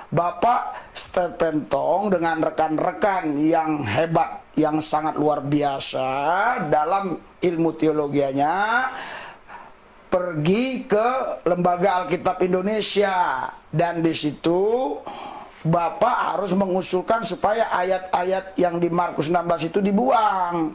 Bapak Stephen Tong dengan rekan-rekan yang hebat, yang sangat luar biasa dalam ilmu teologianya, pergi ke Lembaga Alkitab Indonesia, dan di situ Bapak harus mengusulkan supaya ayat-ayat yang di Markus 16 itu dibuang.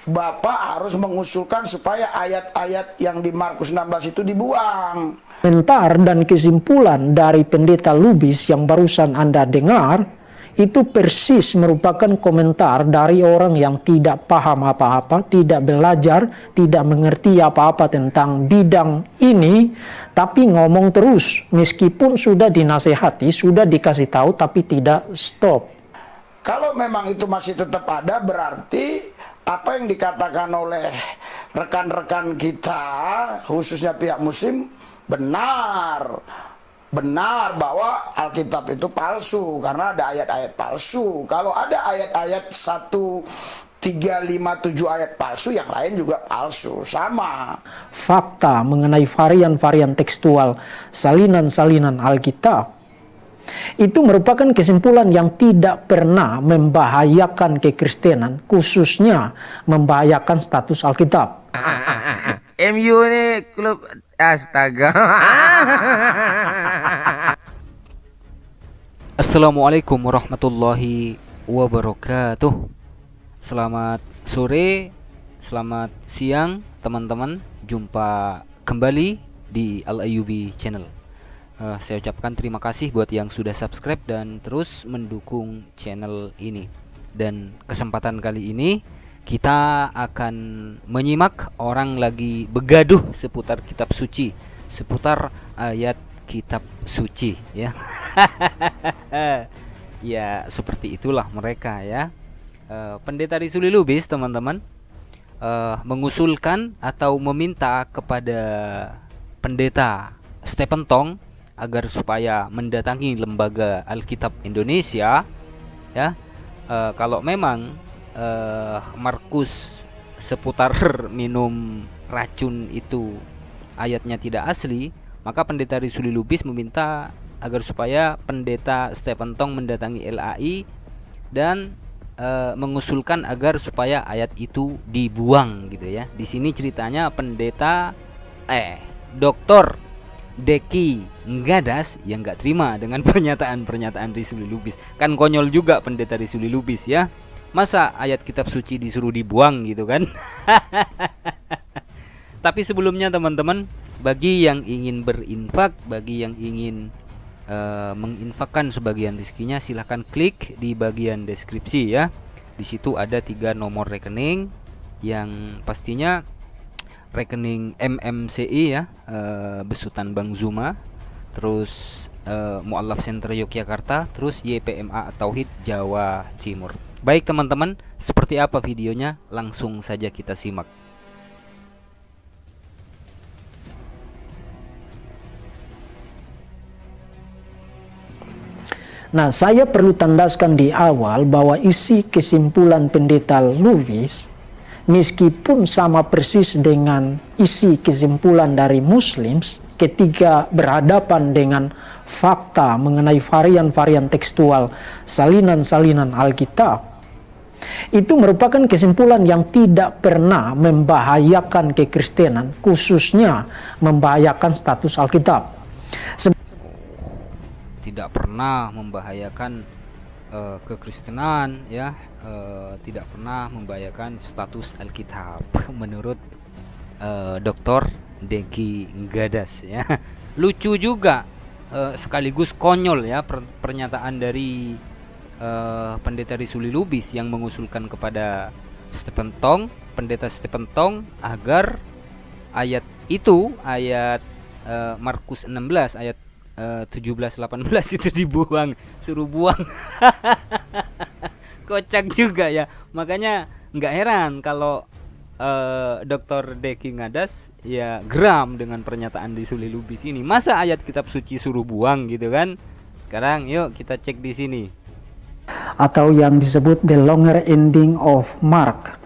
Bapak harus mengusulkan supaya ayat-ayat yang di Markus 16 itu dibuang. Komentar dan kesimpulan dari Pendeta Lubis yang barusan Anda dengar itu persis merupakan komentar dari orang yang tidak paham apa-apa, tidak belajar, tidak mengerti apa-apa tentang bidang ini, tapi ngomong terus meskipun sudah dinasehati, sudah dikasih tahu, tapi tidak stop. Kalau memang itu masih tetap ada, berarti apa yang dikatakan oleh rekan-rekan kita, khususnya pihak Muslim, benar bahwa Alkitab itu palsu karena ada ayat-ayat palsu. Kalau ada ayat-ayat 1357 ayat palsu, yang lain juga palsu, sama. Fakta mengenai varian-varian tekstual salinan-salinan Alkitab itu merupakan kesimpulan yang tidak pernah membahayakan kekristenan, khususnya membahayakan status Alkitab. MU ini klub astaga. Assalamualaikum warahmatullahi wabarakatuh. Selamat sore, selamat siang teman-teman. Jumpa kembali di Al Ayyubi Channel. Saya ucapkan terima kasih buat yang sudah subscribe dan terus mendukung channel ini. Dan kesempatan kali ini kita akan menyimak orang lagi begaduh seputar kitab suci, seputar ayat kitab suci, ya. Ya seperti itulah mereka, ya. Pendeta Rizuli Lubis, teman-teman, mengusulkan atau meminta kepada pendeta Stephen Tong agar supaya mendatangi Lembaga Alkitab Indonesia, ya. Kalau memang Markus seputar minum racun itu ayatnya tidak asli, maka pendeta Rizuli Lubis meminta agar supaya pendeta Stephen Tong mendatangi LAI dan mengusulkan agar supaya ayat itu dibuang, gitu ya. Di sini ceritanya pendeta Dr. Deki Nggadas yang nggak terima dengan pernyataan Rizuli Lubis. Kan konyol juga pendeta Rizuli Lubis, ya. Masa ayat kitab suci disuruh dibuang, gitu kan? Tapi sebelumnya teman-teman, bagi yang ingin berinfak, bagi yang ingin menginfakkan sebagian rezekinya, silahkan klik di bagian deskripsi, ya. Di situ ada 3 nomor rekening yang pastinya rekening MMCI, ya, besutan Bang Zuma, terus Mu'allaf Center Yogyakarta, terus YPMA Tauhid Jawa Timur. Baik teman-teman, seperti apa videonya? Langsung saja kita simak. Nah, saya perlu tandaskan di awal bahwa isi kesimpulan pendeta Lubis meskipun sama persis dengan isi kesimpulan dari Muslims ketika berhadapan dengan fakta mengenai varian-varian tekstual salinan-salinan Alkitab, itu merupakan kesimpulan yang tidak pernah membahayakan kekristenan, khususnya membahayakan status Alkitab. Tidak pernah membahayakan kekristenan, ya, tidak pernah membahayakan status Alkitab menurut Dr. Deki Nggadas, ya. Lucu juga sekaligus konyol, ya, pernyataan dari pendeta Rizuli Lubis yang mengusulkan kepada Stephen Tong, pendeta Stephen Tong, agar ayat itu, ayat Markus 16 ayat 17-18 itu dibuang, suruh buang. Kocak juga, ya. Makanya nggak heran kalau Dr. Deki Nggadas ya geram dengan pernyataan Rizuli Lubis ini. Masa ayat kitab suci suruh buang, gitu kan? Sekarang yuk kita cek di sini. Atau yang disebut the longer ending of Mark.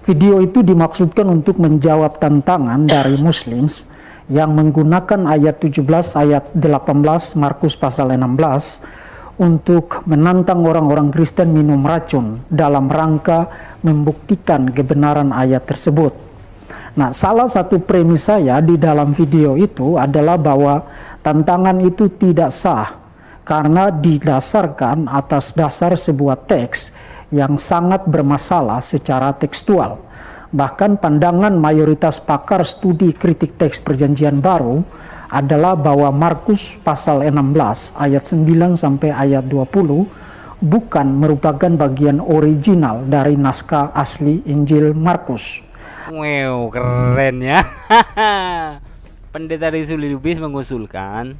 Video itu dimaksudkan untuk menjawab tantangan dari Muslims yang menggunakan ayat 17 ayat 18 Markus pasal 16 untuk menantang orang-orang Kristen minum racun dalam rangka membuktikan kebenaran ayat tersebut. Nah, salah satu premis saya di dalam video itu adalah bahwa tantangan itu tidak sah karena didasarkan atas dasar sebuah teks yang sangat bermasalah secara tekstual. Bahkan pandangan mayoritas pakar studi kritik teks Perjanjian Baru adalah bahwa Markus pasal 16 ayat 9 sampai ayat 20 bukan merupakan bagian original dari naskah asli Injil Markus. Wow, keren ya. Pendeta Rizuli Lubis mengusulkan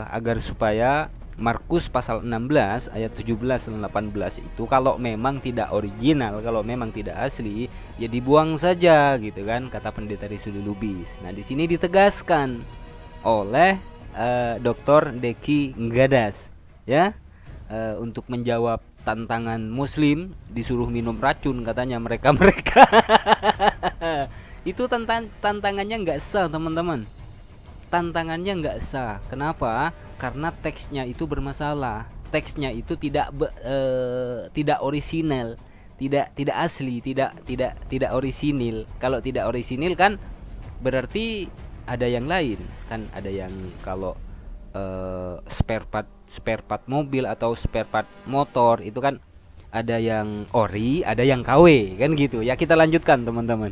agar supaya Markus pasal 16 ayat 17 dan 18 itu kalau memang tidak original, kalau memang tidak asli, ya dibuang saja gitu kan, kata Pendeta Rizuli Lubis. Nah, di sini ditegaskan oleh Dr. Deki Nggadas ya, untuk menjawab tantangan Muslim disuruh minum racun katanya mereka itu tantangannya nggak sah, teman-teman. Tantangannya nggak sah. Kenapa? Karena teksnya itu bermasalah. Teksnya itu tidak orisinal, tidak asli, tidak orisinil. Kalau tidak orisinil kan berarti ada yang lain kan, ada yang kalau spare part mobil atau spare part motor itu kan ada yang ori, ada yang KW kan gitu ya. Kita lanjutkan, teman-teman.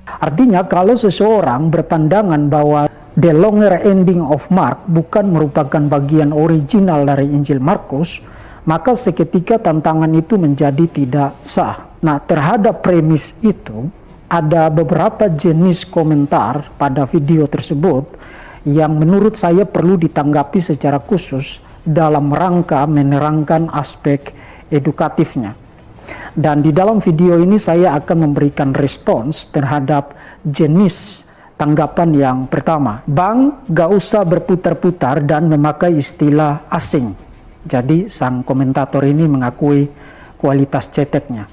Artinya kalau seseorang berpandangan bahwa the longer ending of Mark bukan merupakan bagian original dari Injil Markus, maka seketika tantangan itu menjadi tidak sah. Nah, terhadap premis itu ada beberapa jenis komentar pada video tersebut yang menurut saya perlu ditanggapi secara khusus dalam rangka menerangkan aspek edukatifnya. Dan di dalam video ini saya akan memberikan respons terhadap jenis tanggapan yang pertama. Bang, gak usah berputar-putar dan memakai istilah asing. Jadi sang komentator ini mengakui kualitas ceteknya.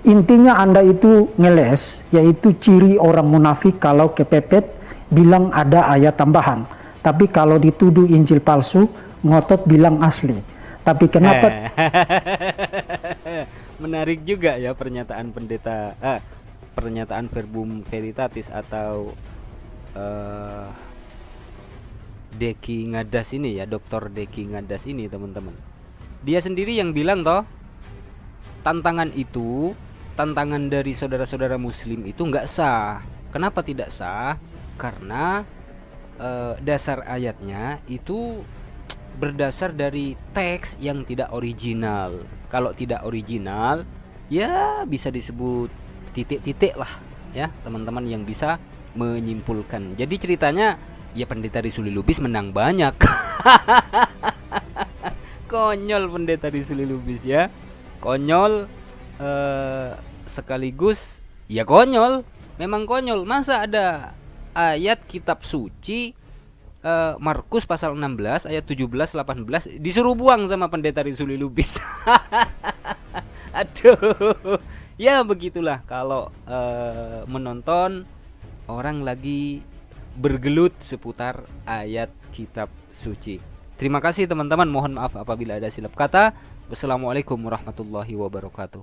Intinya Anda itu ngeles, yaitu ciri orang munafik kalau kepepet bilang ada ayat tambahan. Tapi kalau dituduh Injil palsu, ngotot bilang asli. Tapi kenapa... Menarik juga ya pernyataan pendeta, pernyataan Verbum Veritatis atau Deki Nggadas ini ya, Dr. Deki Nggadas ini, teman-teman. Dia sendiri yang bilang toh, tantangan itu, tantangan dari saudara-saudara Muslim itu nggak sah. Kenapa tidak sah? Karena dasar ayatnya itu berdasar dari teks yang tidak original. Kalau tidak original, ya bisa disebut titik-titik lah ya, teman-teman yang bisa menyimpulkan. Jadi ceritanya ya Pendeta Rizuli Lubis menang banyak. Konyol Pendeta Rizuli Lubis ya, konyol sekaligus ya konyol. Memang konyol. Masa ada ayat kitab suci Markus pasal 16 ayat 17-18 disuruh buang sama Pendeta Rizuli Lubis. Aduh. Ya begitulah kalau menonton orang lagi bergelut seputar ayat kitab suci. Terima kasih teman-teman, mohon maaf apabila ada silap kata. Wassalamualaikum warahmatullahi wabarakatuh.